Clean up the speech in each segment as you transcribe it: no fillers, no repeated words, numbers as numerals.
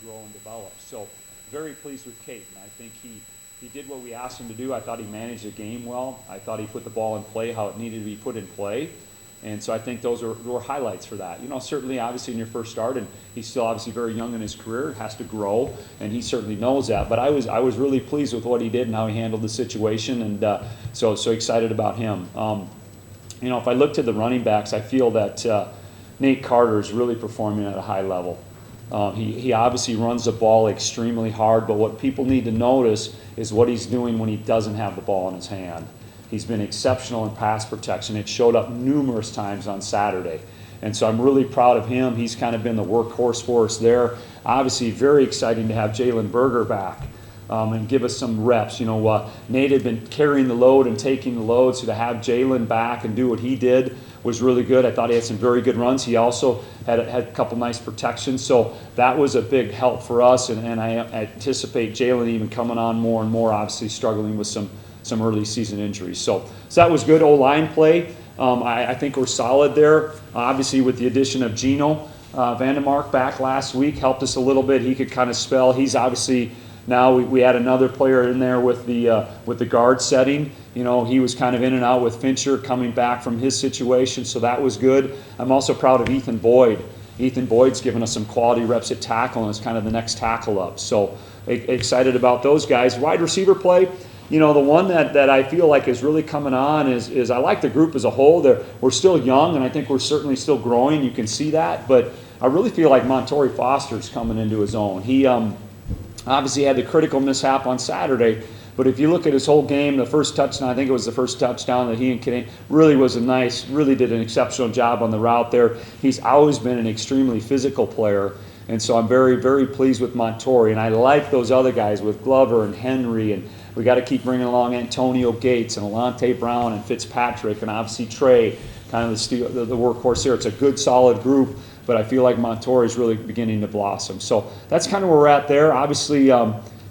grow and develop. So very pleased with Caden. I think he did what we asked him to do. I thought he managed the game well. I thought he put the ball in play how it needed to be put in play. And so I think those were highlights for that. Certainly, obviously, in your first start, and he's still obviously very young in his career, has to grow, and he certainly knows that. But I was really pleased with what he did and how he handled the situation, and so excited about him. If I look to the running backs, I feel that Nate Carter is really performing at a high level. He obviously runs the ball extremely hard, but what people need to notice is what he's doing when he doesn't have the ball in his hand. He's been exceptional in pass protection. It showed up numerous times on Saturday. And so I'm really proud of him. He's kind of been the workhorse for us there. Obviously, very exciting to have Jalen Berger back and give us some reps. Nate had been carrying the load and taking the load, so to have Jalen back and do what he did was really good. I thought he had some very good runs. He also had a couple nice protections. So that was a big help for us, and I anticipate Jalen even coming on more and more, obviously struggling with some early season injuries. So that was good. O-line play, I think we're solid there. Obviously, with the addition of Gino Vandemark back last week, helped us a little bit. He could kind of spell. He's obviously now we had another player in there with the guard setting. He was kind of in and out with Fincher coming back from his situation, so that was good. I'm also proud of Ethan Boyd. Ethan Boyd's given us some quality reps at tackle and is kind of the next tackle up. So excited about those guys. Wide receiver play. The one that I feel like is really coming on is I like the group as a whole. We're still young, and I think we're certainly still growing. You can see that. But I really feel like Montori Foster's coming into his own. He obviously had the critical mishap on Saturday. But if you look at his whole game, the first touchdown, I think it was the first touchdown that he and Kenny really did an exceptional job on the route there. He's always been an extremely physical player. And so I'm very, very pleased with Montori. And I like those other guys with Glover and Henry, and we got to keep bringing along Antonio Gates and Alante Brown and Fitzpatrick and obviously Trey, kind of the workhorse here. It's a good, solid group, but I feel like Montori is really beginning to blossom. So that's kind of where we're at there. Obviously,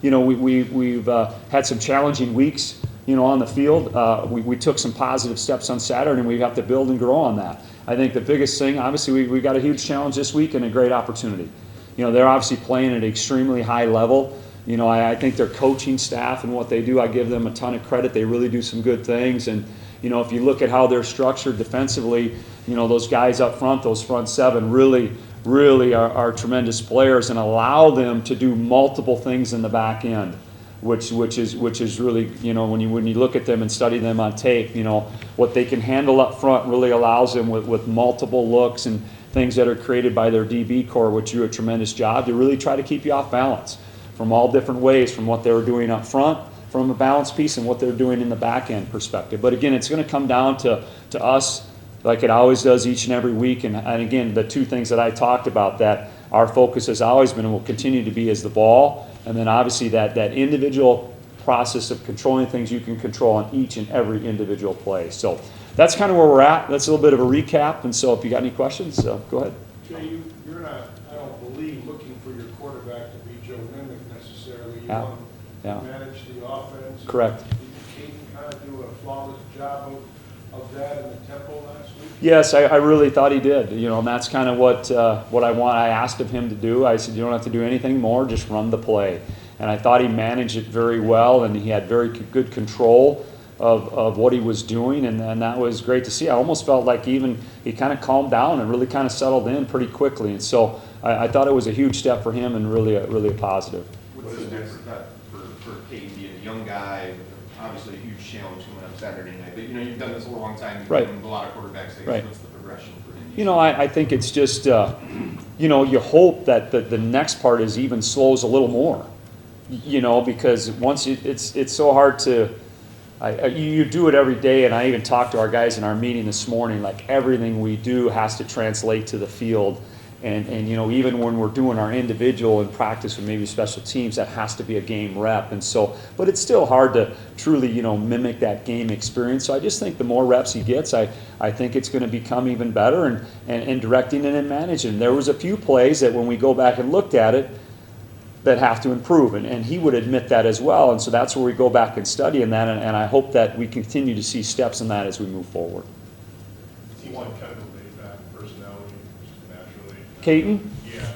we've had some challenging weeks, on the field. We took some positive steps on Saturday, and we have to build and grow on that. I think the biggest thing, obviously, we got a huge challenge this week and a great opportunity. They're obviously playing at an extremely high level. I think their coaching staff and what they do, I give them a ton of credit. They really do some good things. And, if you look at how they're structured defensively, those guys up front, those front seven, really are tremendous players and allow them to do multiple things in the back end, which is really, when you look at them and study them on tape, what they can handle up front really allows them with multiple looks and things that are created by their DB core, which do a tremendous job to really try to keep you off balance from all different ways, from what they were doing up front, from a balance piece, and what they're doing in the back end perspective. But again, it's going to come down to us, like it always does each and every week. And again, the two things that I talked about that our focus has always been and will continue to be is the ball, and then obviously that individual process of controlling things you can control on each and every individual play. So that's kind of where we're at. That's a little bit of a recap. And so if you got any questions, go ahead. Jay, you're not, I don't believe, looking for your quarterback to be Joe Nimick necessarily. You want to manage the offense. Correct. Did Caden kind of do a flawless job of that in the tempo last week? Yes, I really thought he did. And that's kind of what I asked of him to do. I said, you don't have to do anything more, just run the play. And I thought he managed it very well, and he had very good control of what he was doing, and that was great to see. I almost felt like he kind of calmed down and really kind of settled in pretty quickly. And so I thought it was a huge step for him and really a positive. What's the next step for Caden, being a young guy, obviously a huge challenge coming up Saturday night, but you've done this a long time, you've done a lot of quarterbacks. Right. What's the progression for him? I think it's just, you hope that the next part is even slows a little more, because once it's so hard to, you do it every day, and I even talked to our guys in our meeting this morning, like everything we do has to translate to the field. And even when we're doing our individual in practice with maybe special teams, that has to be a game rep. And so, but it's still hard to truly, mimic that game experience. So I just think the more reps he gets, I think it's going to become even better and directing it and managing. There was a few plays that when we go back and looked at it, that have to improve, and he would admit that as well. And so that's where we go back and study in that, and I hope that we continue to see steps in that as we move forward. He won kind of a laid back personality, just naturally. Caden? Yeah,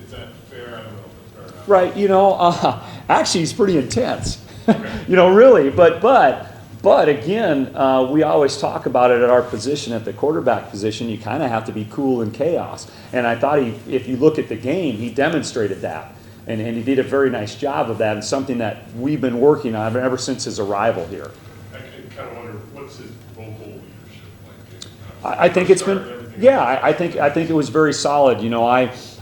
is that fair? I don't know if Right, actually, he's pretty intense, really. But again, we always talk about it at our position, at the quarterback position. You kind of have to be cool in chaos. And I thought if you look at the game, he demonstrated that, and he did a very nice job of that, and something that we've been working on ever since his arrival here. I kind of wonder, what's his vocal leadership like? I think it's been, yeah, I think it was very solid.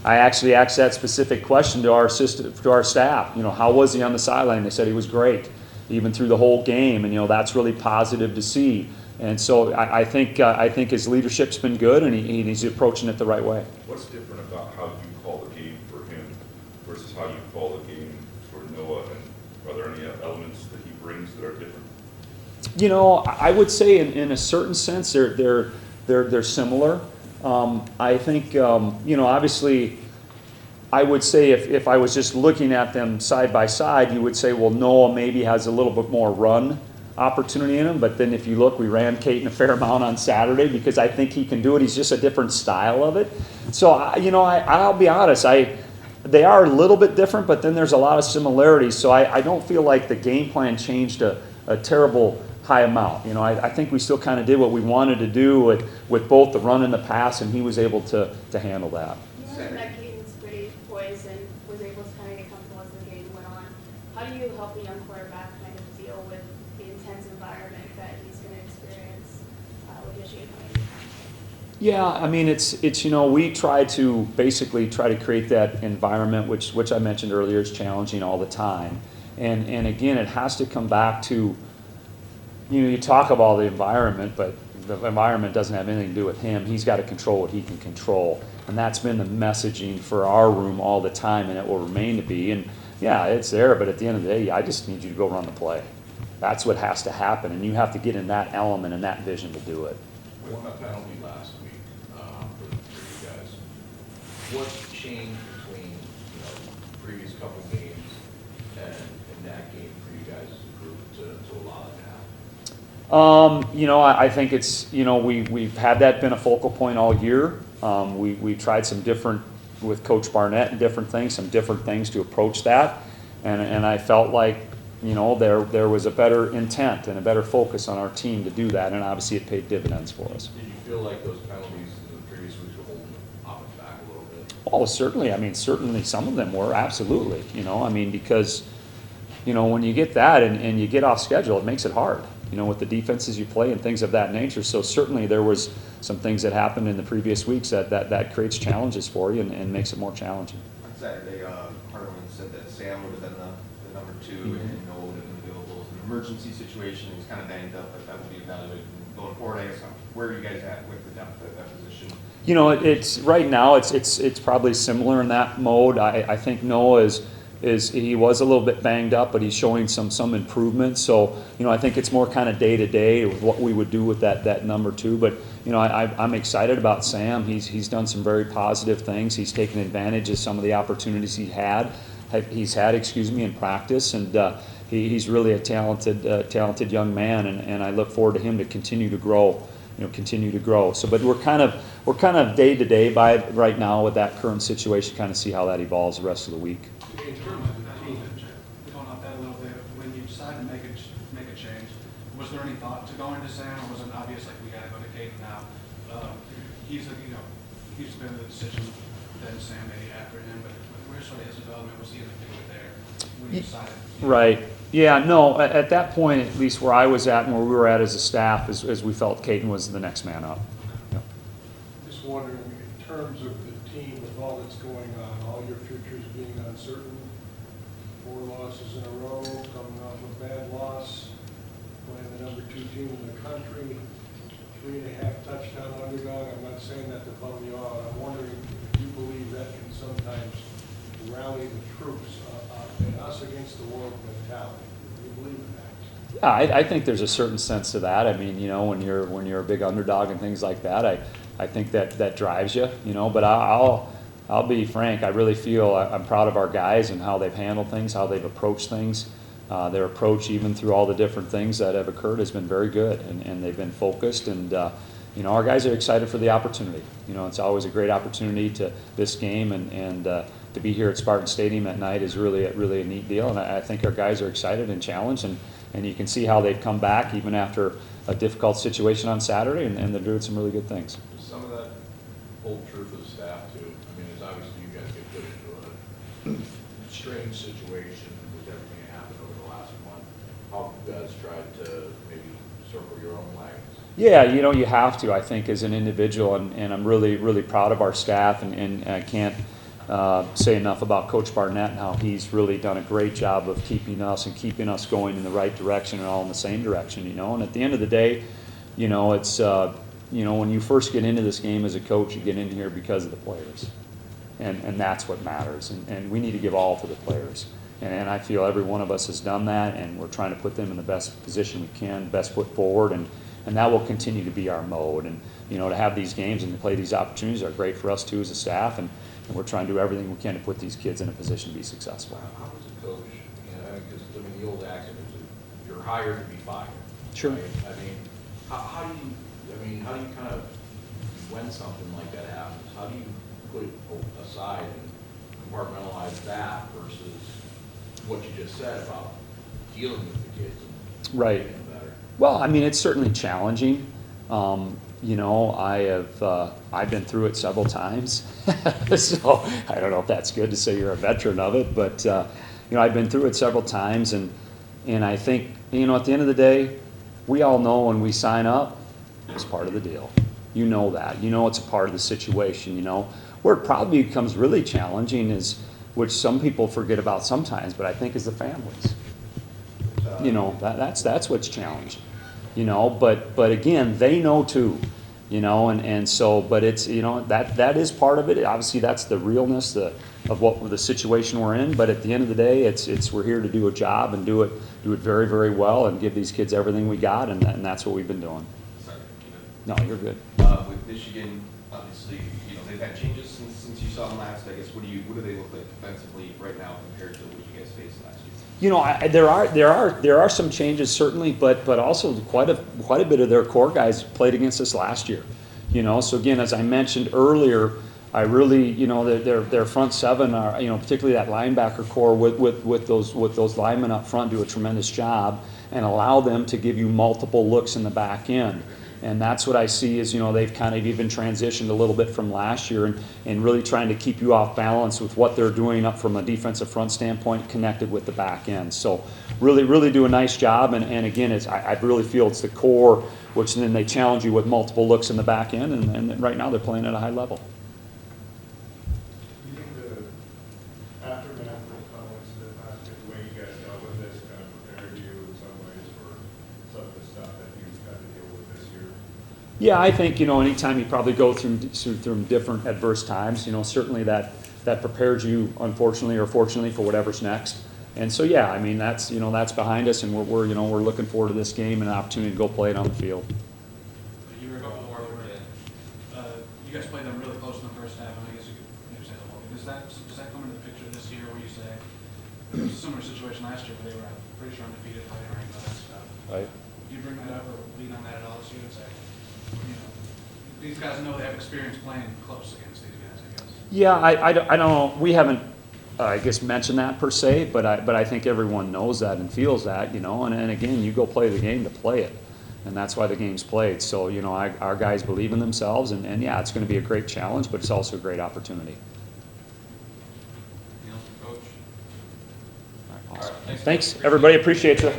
I actually asked that specific question to our staff. How was he on the sideline? They said he was great, even through the whole game, and that's really positive to see. And so I think his leadership's been good, and he's approaching it the right way. What's different about how you call the game for him versus how you call the game for Noah? And are there any elements that he brings that are different? I would say in a certain sense they're similar. I think obviously I would say if I was just looking at them side by side, you would say, well, Noah maybe has a little bit more run opportunity in him. But then if you look, we ran Caden a fair amount on Saturday because I think he can do it. He's just a different style of it. So I'll be honest, they are a little bit different, but then there's a lot of similarities. So I don't feel like the game plan changed a terrible high amount. I think we still kind of did what we wanted to do with both the run and the pass, and he was able to handle that. That Caden's pretty poised and was able to kind of get comfortable as the game went on. How do you help a young quarterback kind of deal with the intense environment that he's going to experience with Michigan playing? Yeah, I mean, it's we try to create that environment, which I mentioned earlier is challenging all the time. And again, it has to come back to, you talk about the environment, but the environment doesn't have anything to do with him. He's got to control what he can control. And that's been the messaging for our room all the time, and it will remain to be. And yeah, it's there, but at the end of the day, I just need you to go run the play. That's what has to happen, and you have to get in that element and that vision to do it. We won a penalty last week for you guys. What changed between the previous couple games and that game for you guys as a group to allow that to happen? I think it's, we've had that been a focal point all year. We tried some different, with Coach Barnett and different things to approach that. And I felt like, there was a better intent and a better focus on our team to do that. And obviously it paid dividends for us. Did you feel like those penalties in the previous weeks were holding the offense back a little bit? Oh, certainly. I mean, certainly some of them were, absolutely. Because, when you get that and you get off schedule, it makes it hard. With the defenses you play and things of that nature. So certainly there was some things that happened in the previous weeks that creates challenges for you and makes it more challenging. On Saturday, Harlan said that Sam would have been the number 2 and Noah would have been available in an emergency situation. He's kind of banged up, but that will be evaluated going forward. I guess, where are you guys at with the depth at that position? It's right now it's probably similar in that mode. I think Noah he was a little bit banged up, but he's showing some improvement. So, I think it's more kind of day to day with what we would do with that number 2. But, I'm excited about Sam. He's done some very positive things. He's taken advantage of some of the opportunities he's had, in practice. And he's really a talented young man. And I look forward to him to continue to grow. So, but we're kind of day to day by it right now with that current situation. Kind of see how that evolves the rest of the week. In terms of the team, going off that a little bit, when you decided to make a change, was there any thought to going to Sam, or was it obvious like we got to go to Caden now? He's been the decision, then Sam maybe after him, but where's sort of his development? Was he in the field there when you decided? Right. Yeah. No. At that point, at least where I was at and where we were at as a staff, as we felt Caden was the next man up. Yeah. Just wondering, in terms of the team, with all that's going on, all your futures being uncertain, 4 losses in a row, coming off a bad loss, playing the number 2 team in the country, 3.5 touchdown underdog. I'm not saying that to bum you out. I'm wondering if you believe that can sometimes rally the troops, an us against the world mentality. Do you believe in that? Yeah, I think there's a certain sense to that. I mean, when you're a big underdog and things like that, I think that drives you. But I'll be frank. I really feel I'm proud of our guys and how they've handled things, how they've approached things. Their approach, even through all the different things that have occurred, has been very good, and they've been focused. And our guys are excited for the opportunity. It's always a great opportunity to this game, and to be here at Spartan Stadium at night is really a neat deal, and I think our guys are excited and challenged, and you can see how they've come back even after a difficult situation on Saturday, and they're doing some really good things. Does some of that hold true for the staff too? I mean, it's obviously you guys get put into a strange situation with everything that happened over the last month. How have you guys tried to maybe circle your own wagons? Yeah, you have to, I think, as an individual, and I'm really proud of our staff, and I can't say enough about Coach Barnett and how he's really done a great job of keeping us going in the right direction and all in the same direction, and at the end of the day, it's, when you first get into this game as a coach, you get in here because of the players, and that's what matters, and we need to give all to the players, and I feel every one of us has done that, and we're trying to put them in the best position we can, best foot forward, and that will continue to be our mode, and to have these games and to play these opportunities are great for us too as a staff, and we're trying to do everything we can to put these kids in a position to be successful. How does a coach, because the old accent is you're hired to be fired. Sure. Right? How do you kind of, when something like that happens, how do you put it aside and compartmentalize that versus what you just said about dealing with the kids and Right. making them better? Well, it's certainly challenging. I've been through it several times, so I don't know if that's good to say you're a veteran of it, but I've been through it several times, and I think at the end of the day, we all know when we sign up, it's part of the deal. You know that. It's a part of the situation. Where it probably becomes really challenging is, which some people forget about sometimes, but I think is the families. That's what's challenged. But again, they know too, and so, but it's, that is part of it. Obviously, that's the realness of what the situation we're in. But at the end of the day, it's we're here to do a job and do it very, very well and give these kids everything we got, and that's what we've been doing. Sorry, No, you're good. with Michigan, obviously, they've had changes since you saw them last. I guess what do they look like defensively right now compared to what you guys faced last year? There are some changes certainly, but also quite a bit of their core guys played against us last year. So again, as I mentioned earlier, I really, their front seven are, particularly that linebacker core with those linemen up front do a tremendous job and allow them to give you multiple looks in the back end. And that's what I see is, they've kind of even transitioned a little bit from last year and really trying to keep you off balance with what they're doing up from a defensive front standpoint connected with the back end. So really do a nice job. And again, I really feel it's the core, which then they challenge you with multiple looks in the back end. And right now they're playing at a high level. Do you think the aftermath of comments that last week, the way you guys dealt with this kind of prepared you in some ways for some of the stuff that you've had to deal with this year? Yeah, I think, anytime you probably go through different adverse times, certainly that prepares you, unfortunately or fortunately, for whatever's next. And so, yeah, that's behind us, and we're looking forward to this game and an opportunity to go play it on the field. A year ago, before you guys played them really close in the first half, and I guess you could maybe say the whole game. Does that come into the picture this year where you say, it was a similar situation last year where they were pretty sure undefeated, fighting ranked, all that stuff? Right. Do you bring that up or lean on that at all this year and say, these guys know they have experience playing close against these guys, I guess? Yeah, I don't know. We haven't, I guess, mentioned that per se, but I think everyone knows that and feels that, and again, you go play the game to play it. And that's why the game's played. So, our guys believe in themselves, and yeah, it's going to be a great challenge, but it's also a great opportunity. Coach? All right, awesome. Thanks, everybody. Appreciate you.